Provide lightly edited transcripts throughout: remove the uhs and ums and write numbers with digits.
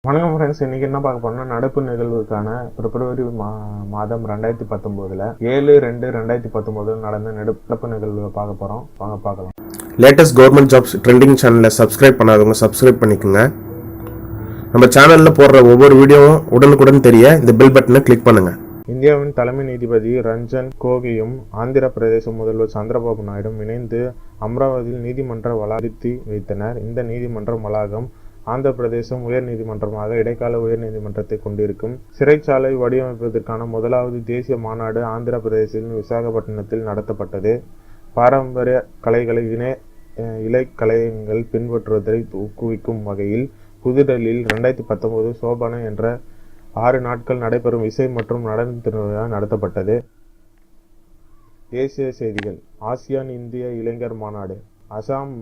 வணக்கம் ஃப்ரெண்ட்ஸ், இன்னைக்கு என்ன பார்க்க போறோம்னா நடப்பு நிகழ்வுக்கான பிப்ரவரி மாதம் 2019 7/2/2019 நடந்த நடப்பு நிகழ்வு பார்க்க போறோம். வாங்க பார்க்கலாம். லேட்டஸ்ட் கவர்மெண்ட் ஜாப்ஸ் ட்ரெண்டிங் சேனலை சப்ஸ்கிரைப் பண்ணாதவங்க சப்ஸ்கிரைப் பண்ணிக்கோங்க. நம்ம சேனலில் போடுற ஒவ்வொரு வீடியோவும் உடனுக்குடன் தெரிய இந்த பெல் பட்டனை கிளிக் பண்ணுங்க. இந்தியாவின் தலைமை நீதிபதி ரஞ்சன் கோகோயும் ஆந்திர பிரதேச முதல்வர் சந்திரபாபு நாயுடும் இணைந்து அமராவதியில் நீதிமன்ற வளாகத்தை வைத்தனர். இந்த நீதிமன்ற வளாகம் ஆந்திர பிரதேசம் உயர் நீதிமன்றமாக இடைக்கால உயர் நீதிமன்றத்தை கொண்டிருக்கும். சிறைச்சாலை வடிவமைப்பதற்கான முதலாவது தேசிய மாநாடு ஆந்திர பிரதேசத்தில் விசாகப்பட்டினத்தில் நடத்தப்பட்டது. பாரம்பரிய கலைகளை இலைக்கலைகள் பின்பற்றுவதை ஊக்குவிக்கும் வகையில் புதுடெல்லியில் 2019 சோபனா என்ற 6 நாட்கள் நடைபெறும் இசை மற்றும் நடன திருவிழா நடத்தப்பட்டது. தேசிய செய்திகள். ஆசியான் இந்திய இளைஞர் மாநாடு. அசாம்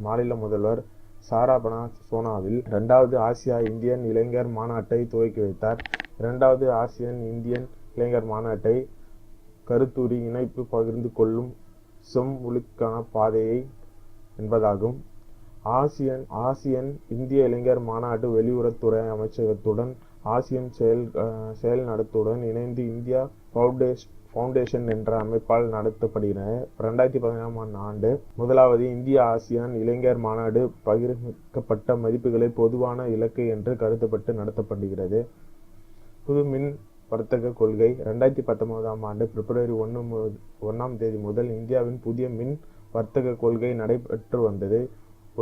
மாநில முதல்வர் சாராபனா சோனாவில் 2வது ஆசியா இந்தியன் இளைஞர் மாநாட்டை துவக்கி வைத்தார். 2வது ஆசியன் இந்தியன் இளைஞர் மாநாட்டை கருத்துரி இணைப்பு பகிர்ந்து கொள்ளும் செம்மொழிக்கான பாதையை என்பதாகும். ஆசியன் இந்திய இளைஞர் மாநாடு வெளியுறவுத்துறை அமைச்சகத்துடன் ஆசியன் செயல் நடத்துடன் இணைந்து இந்தியா ஃபவுண்டேஷன் என்ற அமைப்பால் நடத்தப்படுகிறது. 2017ஆம் ஆண்டு முதலாவது இந்திய ஆசியான் இளைஞர் மாநாடு பகிர்க்கப்பட்ட மதிப்புகளை பொதுவான இலக்கு என்று கருதப்பட்டு நடத்தப்படுகிறது. புது மின் வர்த்தக கொள்கை. 2019ஆம் ஆண்டு பிப்ரவரி 1ஆம் தேதி முதல் இந்தியாவின் புதிய மின் வர்த்தக கொள்கை நடைபெற்று வந்தது.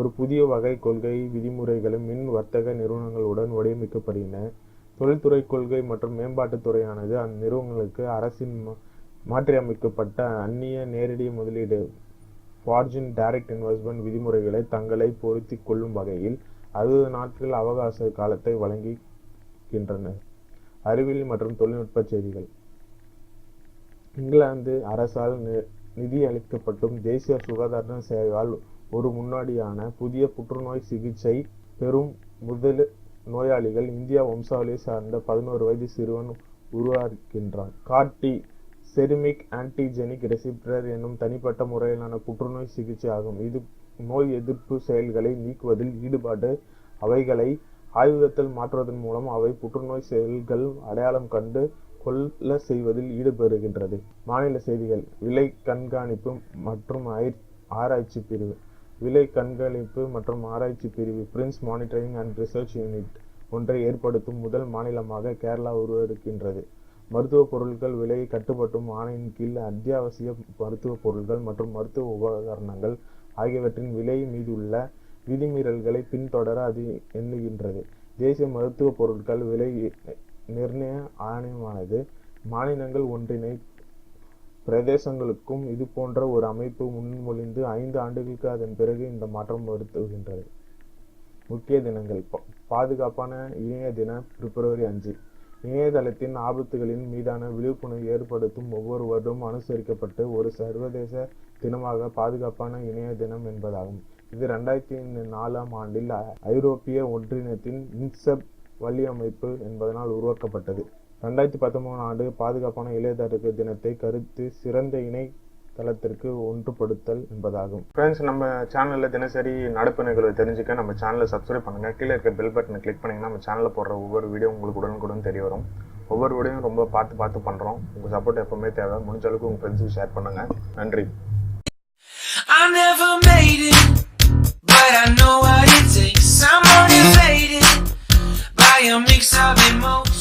ஒரு புதிய வகை கொள்கை விதிமுறைகளும் மின் வர்த்தக நிறுவனங்களுடன் வடிவமைக்கப்படுகின்றன. தொழில்துறை கொள்கை மற்றும் மேம்பாட்டுத் துறையானது அந்நிறுவனங்களுக்கு அரசின் மாற்றியமைக்கப்பட்ட அந்நிய நேரடி முதலீடு ஃபாரின் டைரக்ட் இன்வெஸ்ட்மெண்ட் விதிமுறைகளை தங்களை பொருத்தி கொள்ளும் வகையில் 60 நாட்கள் அவகாச காலத்தை வழங்குகின்றன. அறிவியல் மற்றும் தொழில்நுட்ப செய்திகள். இங்கிலாந்து அரசால் நிதியளிக்கப்பட்டும் தேசிய சுகாதார சேவையால் ஒரு முன்னோடியான புதிய புற்றுநோய் சிகிச்சை பெறும் முதல் நோயாளிகள் இந்திய வம்சாவளியை சார்ந்த 11 வயது சிறுவன் உருவாக்கின்றான். கார்டி செரிமிக் ஆன்டிஜெனிக் ரெசிப்டர் என்னும் தனிப்பட்ட முறையிலான புற்றுநோய் சிகிச்சை ஆகும். இது நோய் எதிர்ப்பு செயல்களை நீக்குவதில் ஈடுபாடு அவைகளை ஆய்வகத்தில் மாற்றுவதன் மூலம் அவை புற்றுநோய் செயல்கள் அடையாளம் கண்டு கொள்ள செய்வதில் ஈடுபடுகின்றது. மாநில செய்திகள். விலை கண்காணிப்பு மற்றும் ஆராய்ச்சி பிரிவு. விலை கண்காணிப்பு மற்றும் ஆராய்ச்சி பிரிவு Prince monitoring and research unit ஒன்றை ஏற்படுத்தும் முதல் மாநிலமாக கேரளா உருவெடுக்கின்றது. மருத்துவ பொருட்கள் விலையை கட்டுப்படுத்தும் ஆணையின் கீழ் அத்தியாவசிய மருத்துவ பொருட்கள் மற்றும் மருத்துவ உபகரணங்கள் ஆகியவற்றின் விலை மீதுள்ள விதிமீறல்களை பின்தொடர அது எண்ணுகின்றது. தேசிய மருத்துவ பொருட்கள் விலை நிர்ணய ஆணையமானது மாநிலங்கள் ஒன்றிணை பிரதேசங்களுக்கும் இது போன்ற ஒரு அமைப்பு முன்மொழிந்து 5 ஆண்டுகளுக்கு அதன் பிறகு இந்த மாற்றம் வருத்துகின்றது. முக்கிய தினங்கள். பாதுகாப்பான இணைய தினம் பிப்ரவரி 5. இணையதளத்தின் ஆபத்துகளின் மீதான விழிப்புணர்வு ஏற்படுத்தும் ஒவ்வொரு வருடமும் அனுசரிக்கப்பட்டு ஒரு சர்வதேச தினமாக பாதுகாப்பான இணைய தினம் என்பதாகும். இது 2004ஆம் ஆண்டில் ஐரோப்பிய ஒன்றியத்தின் இன்செப் வலையமைப்பு என்பதனால் உருவாக்கப்பட்டது. 2013ஆம் ஆண்டு பாதுகாப்பான இளையதள தினத்தை கருத்து சிறந்த இணையதளத்திற்கு ஒன்றுபடுத்தல் என்பதாகும். ஃப்ரெண்ட்ஸ், நம்ம சேனலில் தினசரி நடப்பு நிகழ்வை தெரிஞ்சுக்க நம்ம சேனலை சப்ஸ்கிரைப் பண்ணுங்க. கீழே இருக்க பெல் பட்டனை கிளிக் பண்ணிங்கன்னா நம்ம சேனலில் போடுற ஒவ்வொரு வீடியோ உங்களுக்கு உடனுக்குடன் தெரிய வரும். ஒவ்வொரு வீடியோவும் ரொம்ப பார்த்து பண்ணுறோம். உங்கள் சப்போர்ட் எப்பவுமே தேவை. முடிஞ்ச அளவுக்கு உங்கள் ஃப்ரெண்ட்ஸுக்கு ஷேர் பண்ணுங்க. நன்றி. I never made it, but I know what it takes. I'm motivated by a mix of emotions.